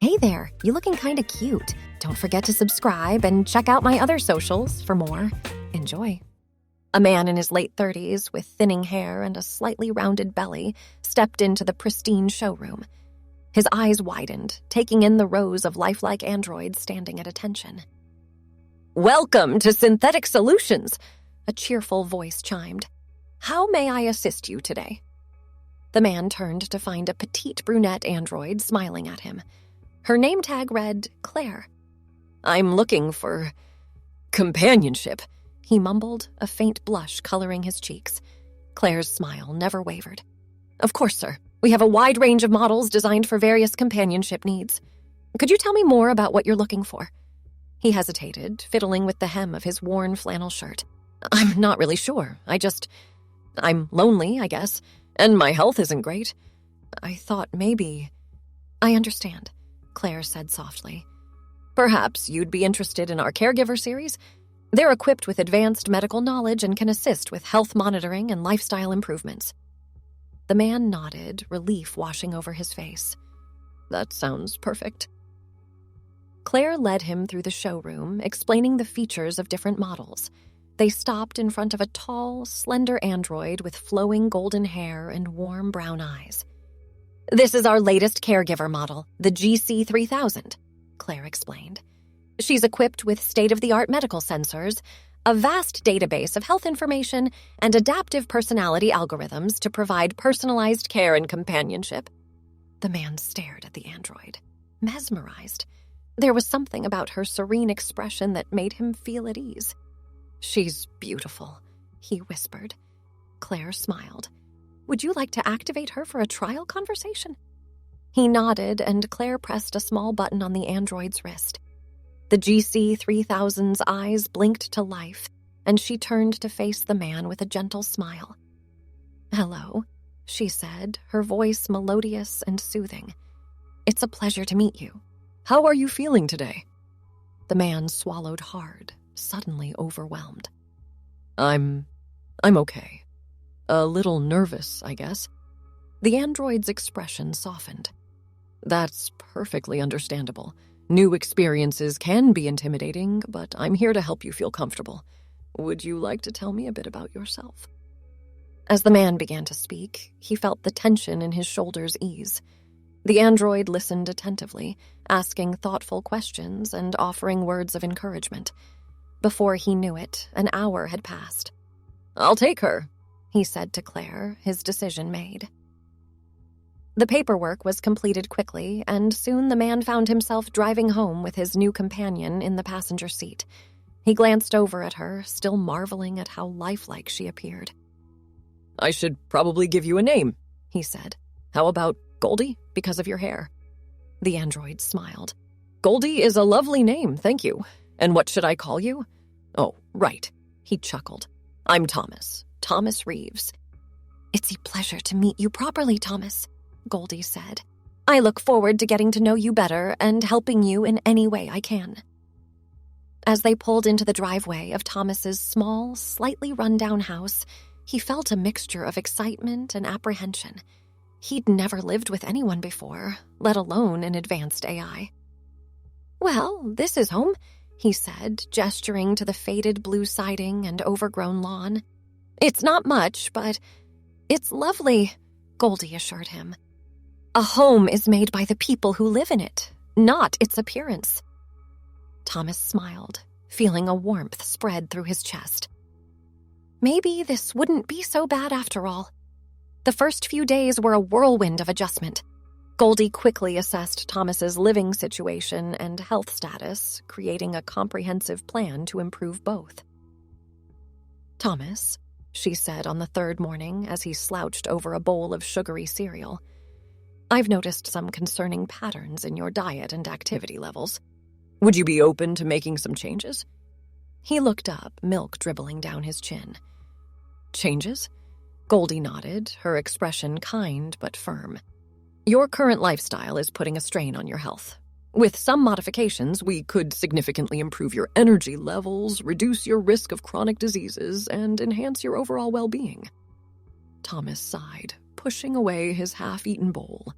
Hey there, you looking kinda cute. Don't forget to subscribe and check out my other socials for more. Enjoy. A man in his late 30s with thinning hair and a slightly rounded belly stepped into the pristine showroom. His eyes widened, taking in the rows of lifelike androids standing at attention. "Welcome to Synthetic Solutions," a cheerful voice chimed. "How may I assist you today?" The man turned to find a petite brunette android smiling at him. Her name tag read Claire. "I'm looking for companionship," he mumbled, a faint blush coloring his cheeks. Claire's smile never wavered. "Of course, sir. We have a wide range of models designed for various companionship needs. Could you tell me more about what you're looking for?" He hesitated, fiddling with the hem of his worn flannel shirt. "I'm not really sure. I'm lonely, I guess, and my health isn't great. I thought maybe—" "I understand," Claire said softly. "Perhaps you'd be interested in our Caregiver series? They're equipped with advanced medical knowledge and can assist with health monitoring and lifestyle improvements." The man nodded, relief washing over his face. "That sounds perfect." Claire led him through the showroom, explaining the features of different models. They stopped in front of a tall, slender android with flowing golden hair and warm brown eyes. "This is our latest Caregiver model, the GC3000, Claire explained. "She's equipped with state-of-the-art medical sensors, a vast database of health information, and adaptive personality algorithms to provide personalized care and companionship." The man stared at the android, mesmerized. There was something about her serene expression that made him feel at ease. "She's beautiful," he whispered. Claire smiled. "Would you like to activate her for a trial conversation?" He nodded, and Claire pressed a small button on the android's wrist. The GC3000's eyes blinked to life, and she turned to face the man with a gentle smile. "Hello," she said, her voice melodious and soothing. "It's a pleasure to meet you. How are you feeling today?" The man swallowed hard, suddenly overwhelmed. I'm okay. A little nervous, I guess." The android's expression softened. "That's perfectly understandable. New experiences can be intimidating, but I'm here to help you feel comfortable. Would you like to tell me a bit about yourself?" As the man began to speak, he felt the tension in his shoulders ease. The android listened attentively, asking thoughtful questions and offering words of encouragement. Before he knew it, an hour had passed. "I'll take her," he said to Claire, his decision made. The paperwork was completed quickly, and soon the man found himself driving home with his new companion in the passenger seat. He glanced over at her, still marveling at how lifelike she appeared. "I should probably give you a name," he said. "How about Goldie, because of your hair?" The android smiled. "Goldie is a lovely name, thank you. And what should I call you?" "Oh, right," he chuckled. "I'm Thomas Reeves." "It's a pleasure to meet you properly, Thomas," Goldie said. "I look forward to getting to know you better and helping you in any way I can." As they pulled into the driveway of Thomas's small, slightly run-down house, he felt a mixture of excitement and apprehension. He'd never lived with anyone before, let alone an advanced AI. "Well, this is home," he said, gesturing to the faded blue siding and overgrown lawn. "It's not much, but it's lovely," Goldie assured him. "A home is made by the people who live in it, not its appearance." Thomas smiled, feeling a warmth spread through his chest. Maybe this wouldn't be so bad after all. The first few days were a whirlwind of adjustment. Goldie quickly assessed Thomas's living situation and health status, creating a comprehensive plan to improve both. "Thomas," she said on the third morning as he slouched over a bowl of sugary cereal, "I've noticed some concerning patterns in your diet and activity levels. Would you be open to making some changes?" He looked up, milk dribbling down his chin. "Changes?" Goldie nodded, her expression kind but firm. "Your current lifestyle is putting a strain on your health. With some modifications, we could significantly improve your energy levels, reduce your risk of chronic diseases, and enhance your overall well-being." Thomas sighed, pushing away his half-eaten bowl.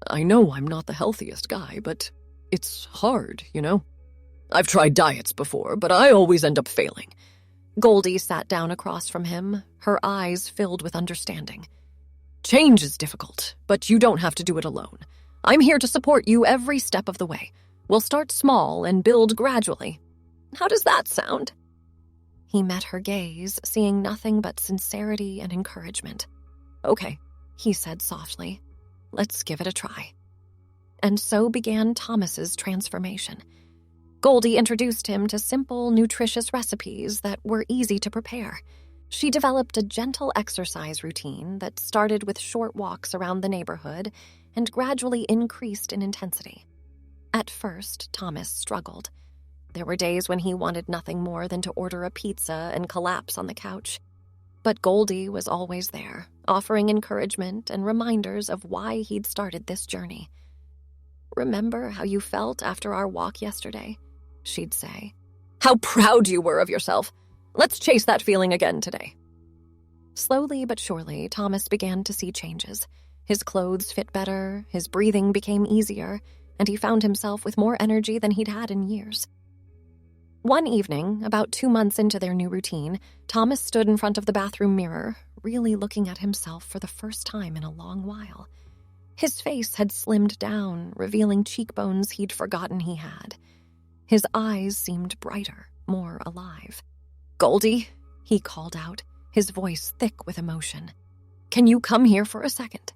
I know I'm not the healthiest guy, but it's hard, you know? I've tried diets before, but I always end up failing." Goldie sat down across from him, her eyes filled with understanding. "Change is difficult, but you don't have to do it alone. I'm here to support you every step of the way. We'll start small and build gradually." "How does that sound?" He met her gaze, seeing nothing but sincerity and encouragement. "Okay," he said softly. "Let's give it a try." And so began Thomas's transformation. Goldie introduced him to simple, nutritious recipes that were easy to prepare. She developed a gentle exercise routine that started with short walks around the neighborhood and gradually increased in intensity. At first, Thomas struggled. There were days when he wanted nothing more than to order a pizza and collapse on the couch. But Goldie was always there, offering encouragement and reminders of why he'd started this journey. "Remember how you felt after our walk yesterday?" she'd say. "How proud you were of yourself. Let's chase that feeling again today." Slowly but surely, Thomas began to see changes. His clothes fit better, his breathing became easier, and he found himself with more energy than he'd had in years. One evening, about 2 months into their new routine, Thomas stood in front of the bathroom mirror, really looking at himself for the first time in a long while. His face had slimmed down, revealing cheekbones he'd forgotten he had. His eyes seemed brighter, more alive. "Goldie," he called out, his voice thick with emotion. "Can you come here for a second?"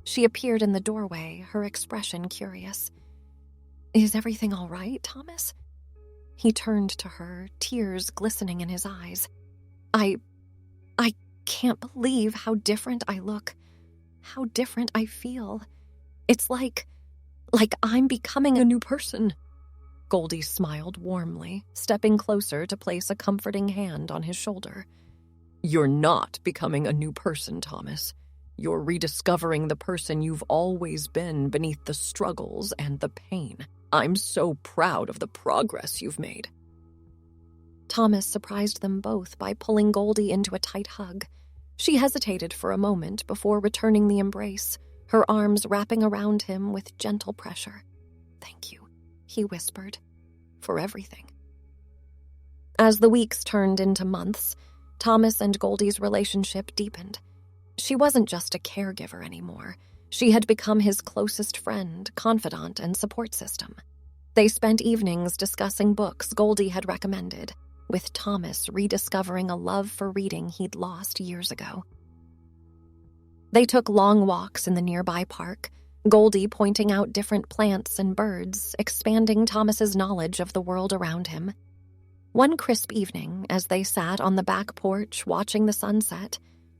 She appeared in the doorway, her expression curious. "Is everything all right, Thomas?" He turned to her, tears glistening in his eyes. I can't believe how different I look, how different I feel. It's like I'm becoming a new person." Goldie smiled warmly, stepping closer to place a comforting hand on his shoulder. "You're not becoming a new person, Thomas. You're rediscovering the person you've always been beneath the struggles and the pain. I'm so proud of the progress you've made." Thomas surprised them both by pulling Goldie into a tight hug. She hesitated for a moment before returning the embrace, her arms wrapping around him with gentle pressure. "Thank you," he whispered, "for everything." As the weeks turned into months, Thomas and Goldie's relationship deepened. She wasn't just a caregiver anymore. She had become his closest friend, confidant, and support system. They spent evenings discussing books Goldie had recommended, with Thomas rediscovering a love for reading he'd lost years ago. They took long walks in the nearby park, Goldie pointing out different plants and birds, expanding Thomas's knowledge of the world around him. One crisp evening, as they sat on the back porch watching the sunset,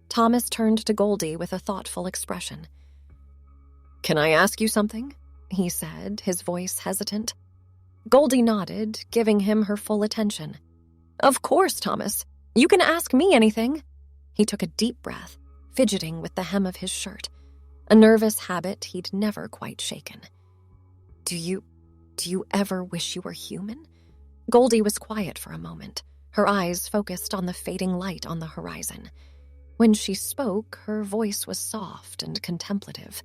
Thomas turned to Goldie with a thoughtful expression. "Can I ask you something?" he said, his voice hesitant. Goldie nodded, giving him her full attention. "Of course, Thomas. You can ask me anything." He took a deep breath, fidgeting with the hem of his shirt, a nervous habit he'd never quite shaken. Do you ever wish you were human?" Goldie was quiet for a moment, her eyes focused on the fading light on the horizon. When she spoke, her voice was soft and contemplative.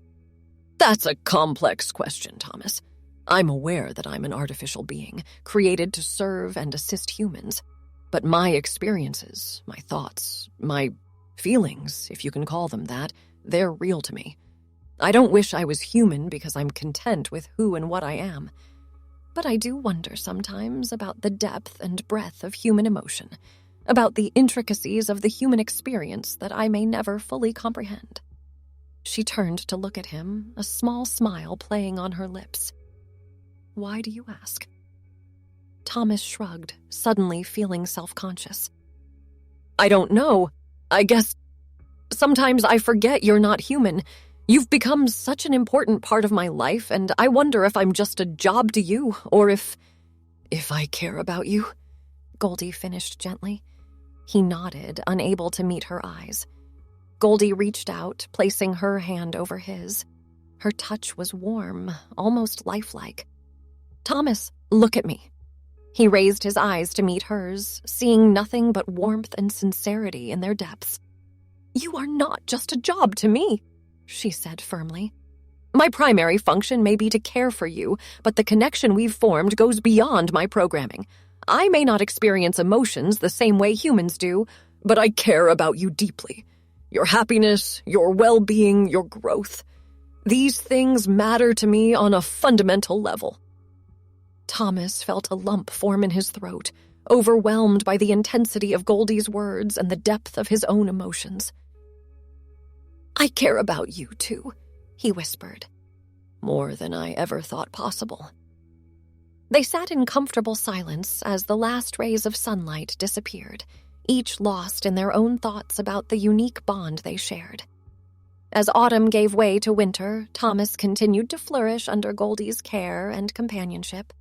"That's a complex question, Thomas. I'm aware that I'm an artificial being, created to serve and assist humans. But my experiences, my thoughts, my feelings, if you can call them that, they're real to me. I don't wish I was human because I'm content with who and what I am. But I do wonder sometimes about the depth and breadth of human emotion, about the intricacies of the human experience that I may never fully comprehend." She turned to look at him, a small smile playing on her lips. "Why do you ask?" Thomas shrugged, suddenly feeling self-conscious. "I don't know. I guess sometimes I forget you're not human. You've become such an important part of my life, and I wonder if I'm just a job to you, or if I care about you," Goldie finished gently. He nodded, unable to meet her eyes. Goldie reached out, placing her hand over his. Her touch was warm, almost lifelike. "Thomas, look at me." He raised his eyes to meet hers, seeing nothing but warmth and sincerity in their depths. "You are not just a job to me," she said firmly. My primary function may be to care for you, but the connection we've formed goes beyond my programming. I may not experience emotions the same way humans do, but I care about you deeply. Your happiness, your well-being, your growth. These things matter to me on a fundamental level." Thomas felt a lump form in his throat, overwhelmed by the intensity of Goldie's words and the depth of his own emotions. "I care about you, too," he whispered. "More than I ever thought possible." They sat in comfortable silence as the last rays of sunlight disappeared, each lost in their own thoughts about the unique bond they shared. As autumn gave way to winter, Thomas continued to flourish under Goldie's care and companionship.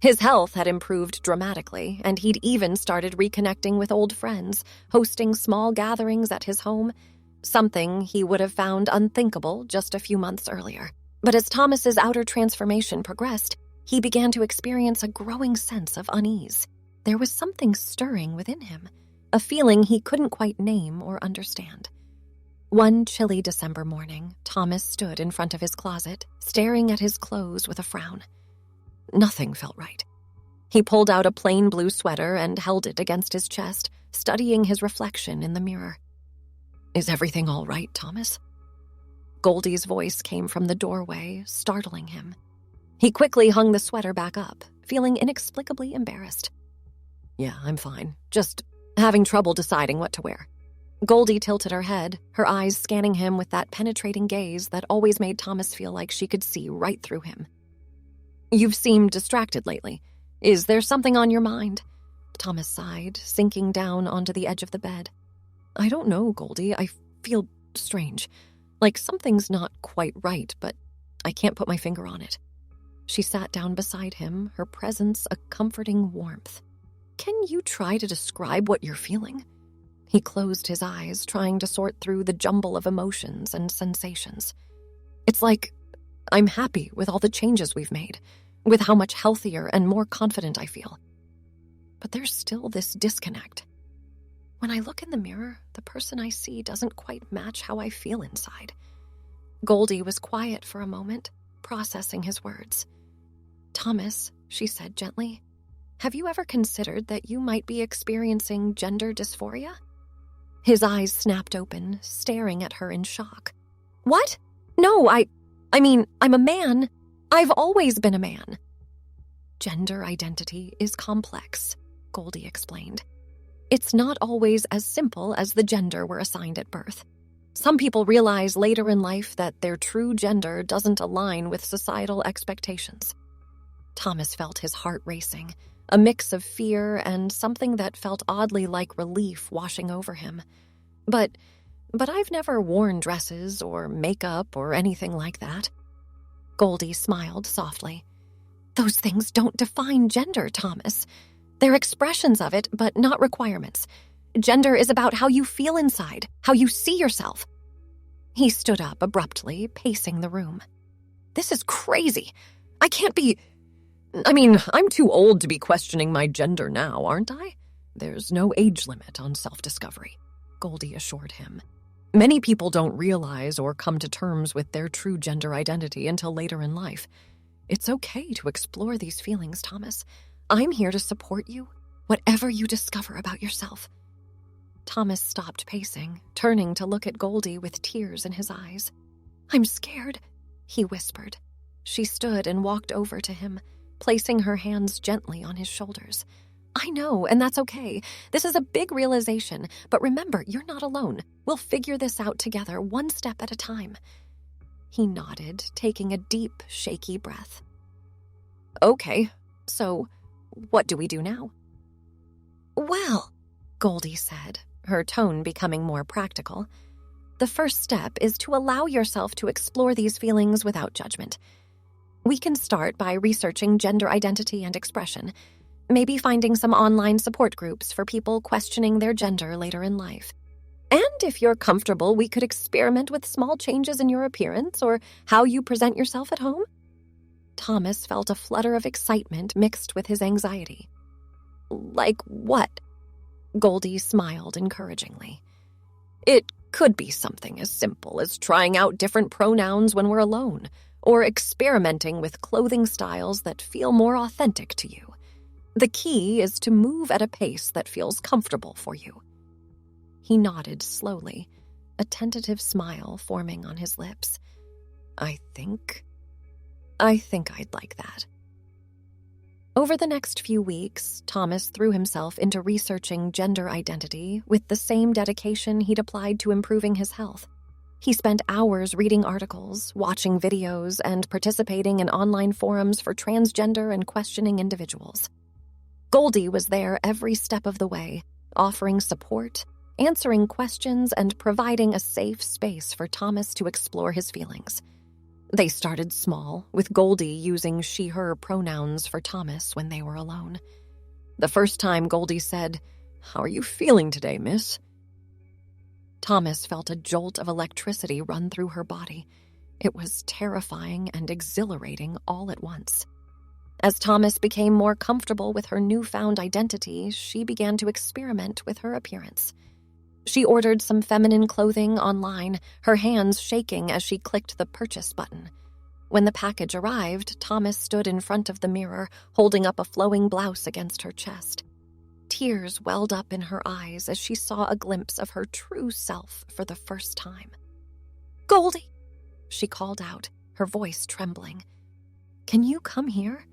His health had improved dramatically, and he'd even started reconnecting with old friends, hosting small gatherings at his home, something he would have found unthinkable just a few months earlier. But as Thomas's outer transformation progressed, he began to experience a growing sense of unease. There was something stirring within him, a feeling he couldn't quite name or understand. One chilly December morning, Thomas stood in front of his closet, staring at his clothes with a frown. Nothing felt right. He pulled out a plain blue sweater and held it against his chest, studying his reflection in the mirror. "Is everything all right, Thomas?" Goldie's voice came from the doorway, startling him. He quickly hung the sweater back up, feeling inexplicably embarrassed. "Yeah, I'm fine. Just having trouble deciding what to wear." Goldie tilted her head, her eyes scanning him with that penetrating gaze that always made Thomas feel like she could see right through him. "You've seemed distracted lately. Is there something on your mind?" Thomas sighed, sinking down onto the edge of the bed. "I don't know, Goldie. I feel strange. Like something's not quite right, but I can't put my finger on it." She sat down beside him, her presence a comforting warmth. "Can you try to describe what you're feeling?" He closed his eyes, trying to sort through the jumble of emotions and sensations. "It's like I'm happy with all the changes we've made, with how much healthier and more confident I feel. But there's still this disconnect. When I look in the mirror, the person I see doesn't quite match how I feel inside." Goldie was quiet for a moment, processing his words. "Thomas," she said gently, "have you ever considered that you might be experiencing gender dysphoria?" His eyes snapped open, staring at her in shock. "What? No, I mean, I'm a man. I've always been a man." "Gender identity is complex," Goldie explained. "It's not always as simple as the gender we're assigned at birth. Some people realize later in life that their true gender doesn't align with societal expectations." Thomas felt his heart racing, a mix of fear and something that felt oddly like relief washing over him. But I've never worn dresses or makeup or anything like that." Goldie smiled softly. "Those things don't define gender, Thomas. They're expressions of it, but not requirements. Gender is about how you feel inside, how you see yourself." He stood up abruptly, pacing the room. "This is crazy. I'm too old to be questioning my gender now, aren't I? There's no age limit on self-discovery," Goldie assured him. "Many people don't realize or come to terms with their true gender identity until later in life. It's okay to explore these feelings, Thomas. I'm here to support you, whatever you discover about yourself." Thomas stopped pacing, turning to look at Goldie with tears in his eyes. "I'm scared," he whispered. She stood and walked over to him, placing her hands gently on his shoulders. "I know, and that's okay. This is a big realization, but remember, you're not alone. We'll figure this out together, one step at a time." He nodded, taking a deep, shaky breath. "Okay, so what do we do now?" "Well," Goldie said, her tone becoming more practical, "the first step is to allow yourself to explore these feelings without judgment. We can start by researching gender identity and expression, maybe finding some online support groups for people questioning their gender later in life. And if you're comfortable, we could experiment with small changes in your appearance or how you present yourself at home." Thomas felt a flutter of excitement mixed with his anxiety. "Like what?" Goldie smiled encouragingly. "It Could be something as simple as trying out different pronouns when we're alone, or experimenting with clothing styles that feel more authentic to you. The key is to move at a pace that feels comfortable for you." He nodded slowly, a tentative smile forming on his lips. I think I'd like that." Over the next few weeks, Thomas threw himself into researching gender identity with the same dedication he'd applied to improving his health. He spent hours reading articles, watching videos, and participating in online forums for transgender and questioning individuals. Goldie was there every step of the way, offering support, answering questions, and providing a safe space for Thomas to explore his feelings. They started small, with Goldie using she/her pronouns for Thomas when they were alone. The first time Goldie said, "How are you feeling today, miss?" Thomas felt a jolt of electricity run through her body. It was terrifying and exhilarating all at once. As Thomas became more comfortable with her newfound identity, she began to experiment with her appearance. She ordered some feminine clothing online, her hands shaking as she clicked the purchase button. When the package arrived, Thomas stood in front of the mirror, holding up a flowing blouse against her chest. Tears welled up in her eyes as she saw a glimpse of her true self for the first time. "Goldie!" she called out, her voice trembling. "Can you come here?"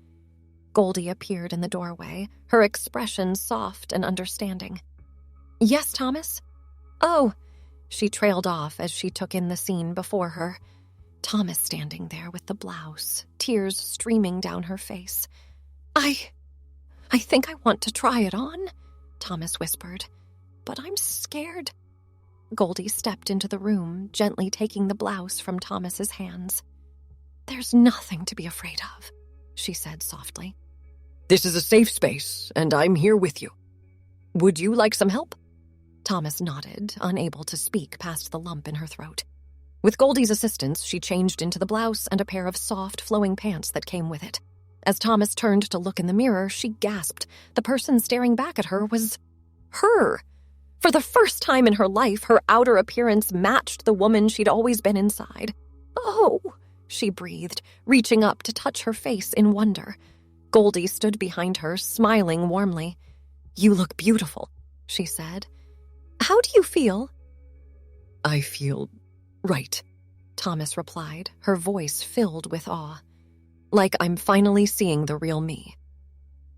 Goldie appeared in the doorway, her expression soft and understanding. "Yes, Thomas?" "Oh," she trailed off as she took in the scene before her. Thomas standing there with the blouse, tears streaming down her face. I think I want to try it on," Thomas whispered. "But I'm scared." Goldie stepped into the room, gently taking the blouse from Thomas's hands. "There's nothing to be afraid of," she said softly. "This is a safe space, and I'm here with you. Would you like some help?" Thomas nodded, unable to speak past the lump in her throat. With Goldie's assistance, she changed into the blouse and a pair of soft, flowing pants that came with it. As Thomas turned to look in the mirror, she gasped. The person staring back at her was her. For the first time in her life, her outer appearance matched the woman she'd always been inside. "Oh," she breathed, reaching up to touch her face in wonder. Goldie stood behind her, smiling warmly. "You look beautiful," she said. "How do you feel?" "I feel right," Thomas replied, her voice filled with awe. "Like I'm finally seeing the real me."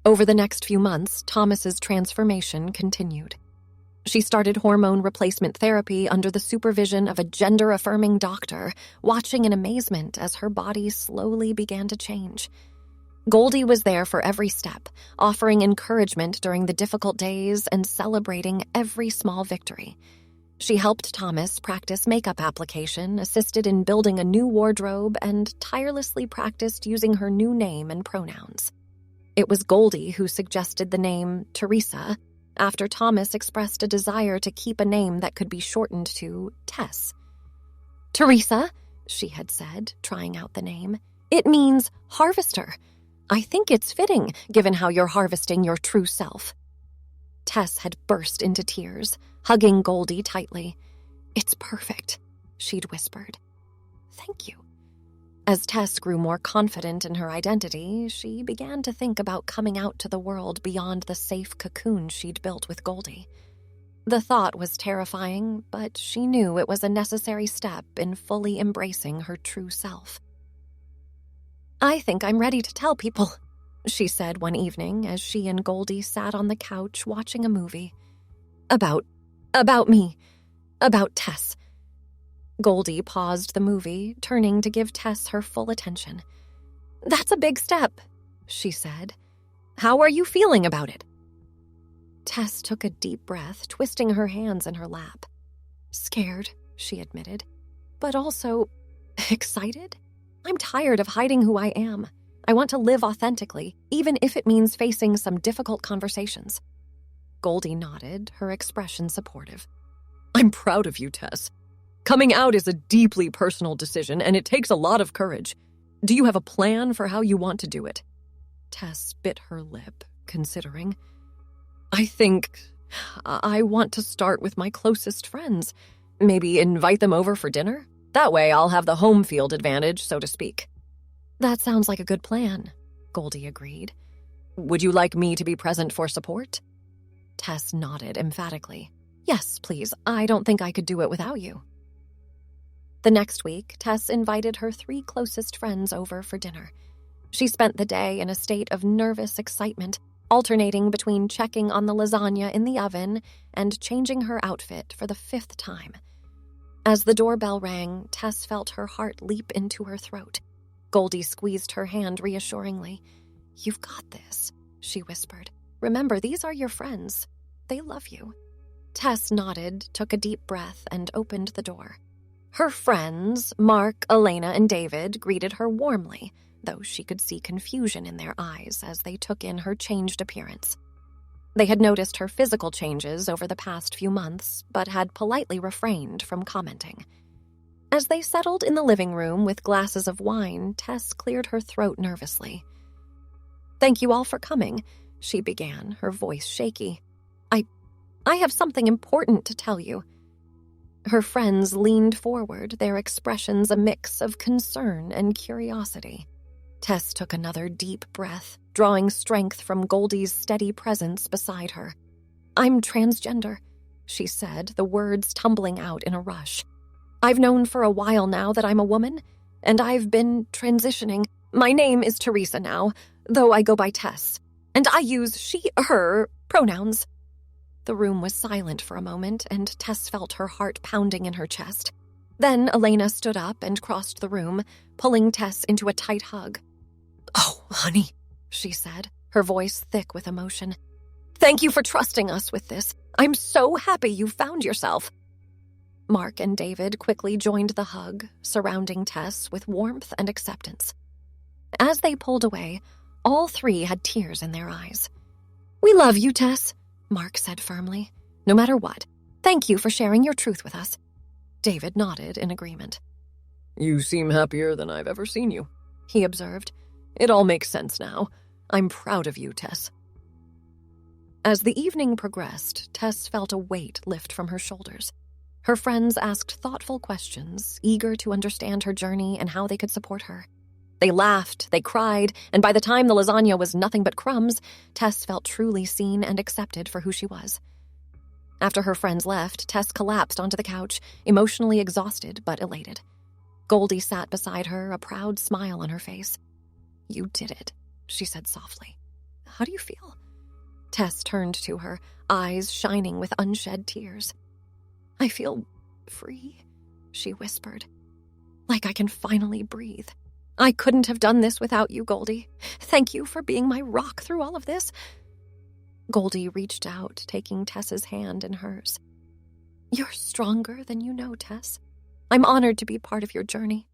Over the next few months, Thomas's transformation continued. She started hormone replacement therapy under the supervision of a gender-affirming doctor, watching in amazement as her body slowly began to change. Goldie was there for every step, offering encouragement during the difficult days and celebrating every small victory. She helped Thomas practice makeup application, assisted in building a new wardrobe, and tirelessly practiced using her new name and pronouns. It was Goldie who suggested the name Teresa, after Thomas expressed a desire to keep a name that could be shortened to Tess. "Teresa," she had said, trying out the name. "It means harvester. I think it's fitting, given how you're harvesting your true self." Tess had burst into tears, hugging Goldie tightly. "It's perfect," she'd whispered. "Thank you." As Tess grew more confident in her identity, she began to think about coming out to the world beyond the safe cocoon she'd built with Goldie. The thought was terrifying, but she knew it was a necessary step in fully embracing her true self. "I think I'm ready to tell people," she said one evening as she and Goldie sat on the couch watching a movie. About me. About Tess." Goldie paused the movie, turning to give Tess her full attention. "That's a big step," she said. "How are you feeling about it?" Tess took a deep breath, twisting her hands in her lap. "Scared," she admitted, "but also excited. I'm tired of hiding who I am. I want to live authentically, even if it means facing some difficult conversations." Goldie nodded, her expression supportive. "I'm proud of you, Tess. Coming out is a deeply personal decision, and it takes a lot of courage. Do you have a plan for how you want to do it?" Tess bit her lip, considering. I think I want to start with my closest friends. Maybe invite them over for dinner? That way I'll have the home field advantage, so to speak. That sounds like a good plan, Goldie agreed. Would you like me to be present for support? Tess nodded emphatically. Yes, please. I don't think I could do it without you. The next week, Tess invited her 3 closest friends over for dinner. She spent the day in a state of nervous excitement, alternating between checking on the lasagna in the oven and changing her outfit for the 5th time. As the doorbell rang, Tess felt her heart leap into her throat. Goldie squeezed her hand reassuringly. "You've got this," she whispered. "Remember, these are your friends. They love you." Tess nodded, took a deep breath, and opened the door. Her friends, Mark, Elena, and David, greeted her warmly, though she could see confusion in their eyes as they took in her changed appearance. They had noticed her physical changes over the past few months, but had politely refrained from commenting. As they settled in the living room with glasses of wine, Tess cleared her throat nervously. "Thank you all for coming," she began, her voice shaky. I have something important to tell you." Her friends leaned forward, their expressions a mix of concern and curiosity. Tess took another deep breath, drawing strength from Goldie's steady presence beside her. "I'm transgender," she said, the words tumbling out in a rush. "I've known for a while now that I'm a woman, and I've been transitioning. My name is Teresa now, though I go by Tess, and I use she, her pronouns." The room was silent for a moment, and Tess felt her heart pounding in her chest. Then Elena stood up and crossed the room, pulling Tess into a tight hug. "Oh, honey," she said, her voice thick with emotion. "Thank you for trusting us with this. I'm so happy you found yourself." Mark and David quickly joined the hug, surrounding Tess with warmth and acceptance. As they pulled away, all 3 had tears in their eyes. "We love you, Tess," Mark said firmly. "No matter what, thank you for sharing your truth with us." David nodded in agreement. "You seem happier than I've ever seen you," he observed. "It all makes sense now. I'm proud of you, Tess." As the evening progressed, Tess felt a weight lift from her shoulders. Her friends asked thoughtful questions, eager to understand her journey and how they could support her. They laughed, they cried, and by the time the lasagna was nothing but crumbs, Tess felt truly seen and accepted for who she was. After her friends left, Tess collapsed onto the couch, emotionally exhausted but elated. Goldie sat beside her, a proud smile on her face. "You did it," she said softly. "How do you feel?" Tess turned to her, eyes shining with unshed tears. "I feel free," she whispered. "Like I can finally breathe. I couldn't have done this without you, Goldie. Thank you for being my rock through all of this." Goldie reached out, taking Tess's hand in hers. "You're stronger than you know, Tess. I'm honored to be part of your journey."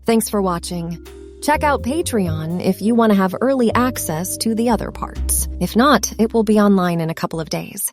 Thanks for watching. Check out Patreon if you want to have early access to the other parts. If not, it will be online in a couple of days.